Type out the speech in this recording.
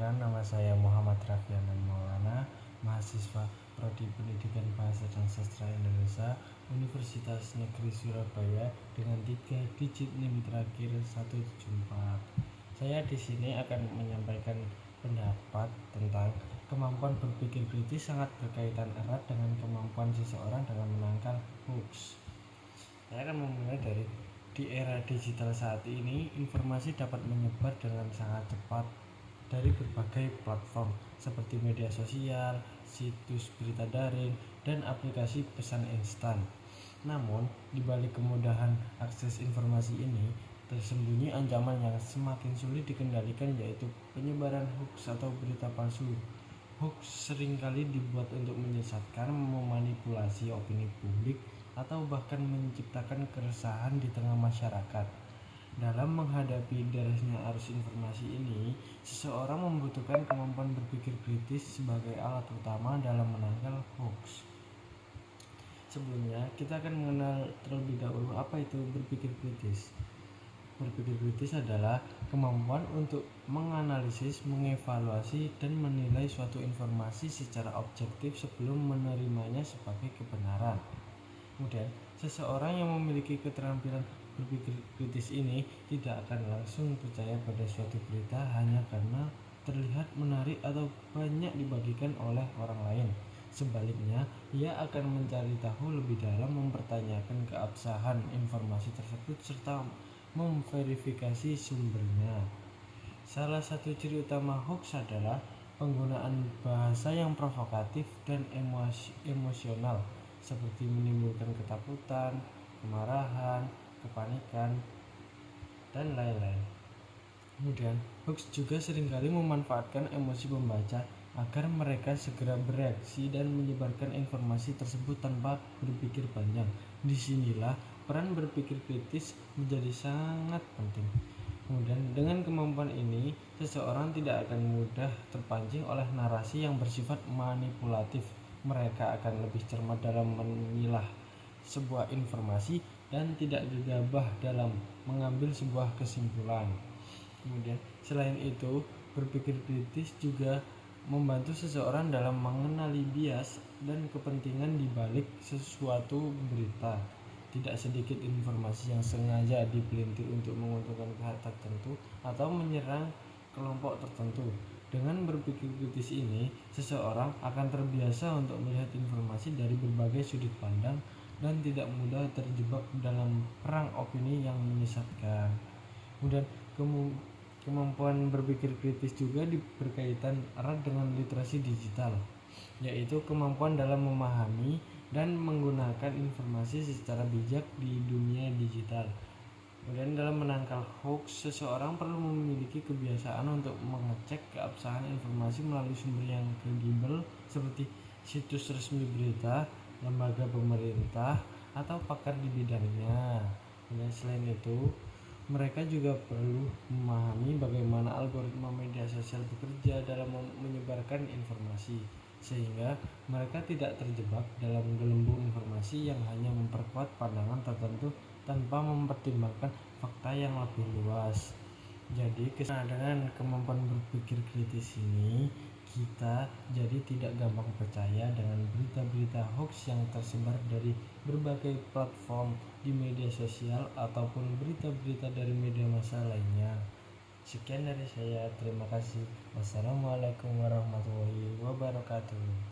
Perkenalkan, nama saya Muhammad Raffianan Maulana, mahasiswa Prodi Pendidikan Bahasa dan Sastra Indonesia, Universitas Negeri Surabaya dengan 3 digit NIM terakhir 174. Saya di sini akan menyampaikan pendapat tentang kemampuan berpikir kritis sangat berkaitan erat dengan kemampuan seseorang dalam menangkal hoax. Saya akan memulai dari di era digital saat ini, informasi dapat menyebar dengan sangat cepat dari berbagai platform seperti media sosial, situs berita daring, dan aplikasi pesan instan. Namun, di balik kemudahan akses informasi ini, tersembunyi ancaman yang semakin sulit dikendalikan, yaitu penyebaran hoax atau berita palsu. Hoax seringkali dibuat untuk menyesatkan, memanipulasi opini publik, atau bahkan menciptakan keresahan di tengah masyarakat. Dalam menghadapi derasnya arus informasi ini, seseorang membutuhkan kemampuan berpikir kritis sebagai alat utama dalam menangkal hoax. Sebelumnya, kita akan mengenal terlebih dahulu apa itu berpikir kritis. Berpikir kritis adalah kemampuan untuk menganalisis, mengevaluasi, dan menilai suatu informasi secara objektif sebelum menerimanya sebagai kebenaran. Kemudian, seseorang yang memiliki keterampilan berpikir kritis ini tidak akan langsung percaya pada suatu berita hanya karena terlihat menarik atau banyak dibagikan oleh orang lain. Sebaliknya, ia akan mencari tahu lebih dalam, mempertanyakan keabsahan informasi tersebut, serta memverifikasi sumbernya. Salah satu ciri utama hoax adalah penggunaan bahasa yang provokatif dan emosional, seperti menimbulkan ketakutan, kemarahan, kepanikan, dan lain-lain. Kemudian, hoax juga seringkali memanfaatkan emosi pembaca agar mereka segera bereaksi dan menyebarkan informasi tersebut tanpa berpikir panjang. Disinilah peran berpikir kritis menjadi sangat penting. Kemudian, dengan kemampuan ini, seseorang tidak akan mudah terpancing oleh narasi yang bersifat manipulatif. Mereka akan lebih cermat dalam memilah sebuah informasi dan tidak gegabah dalam mengambil sebuah kesimpulan. Kemudian, selain itu, berpikir kritis juga membantu seseorang dalam mengenali bias dan kepentingan di balik sesuatu berita. Tidak sedikit informasi yang sengaja dipelintir untuk menguntungkan pihak tertentu atau menyerang kelompok tertentu. Dengan berpikir kritis ini, seseorang akan terbiasa untuk melihat informasi dari berbagai sudut pandang dan tidak mudah terjebak dalam perang opini yang menyesatkan. Kemudian, kemampuan berpikir kritis juga berkaitan erat dengan literasi digital, yaitu kemampuan dalam memahami dan menggunakan informasi secara bijak di dunia digital. Kemudian, dalam menangkal hoax, seseorang perlu memiliki kebiasaan untuk mengecek keabsahan informasi melalui sumber yang kredibel seperti situs resmi berita, lembaga pemerintah, atau pakar di bidangnya. Dan selain itu, mereka juga perlu memahami bagaimana algoritma media sosial bekerja dalam menyebarkan informasi, sehingga mereka tidak terjebak dalam gelembung informasi yang hanya memperkuat pandangan tertentu tanpa mempertimbangkan fakta yang lebih luas. Jadi, dengan kemampuan berpikir kritis ini, kita jadi tidak gampang percaya dengan berita-berita hoax yang tersebar dari berbagai platform di media sosial ataupun berita-berita dari media massa lainnya. Sekian dari saya, terima kasih. Wassalamualaikum warahmatullahi wabarakatuh.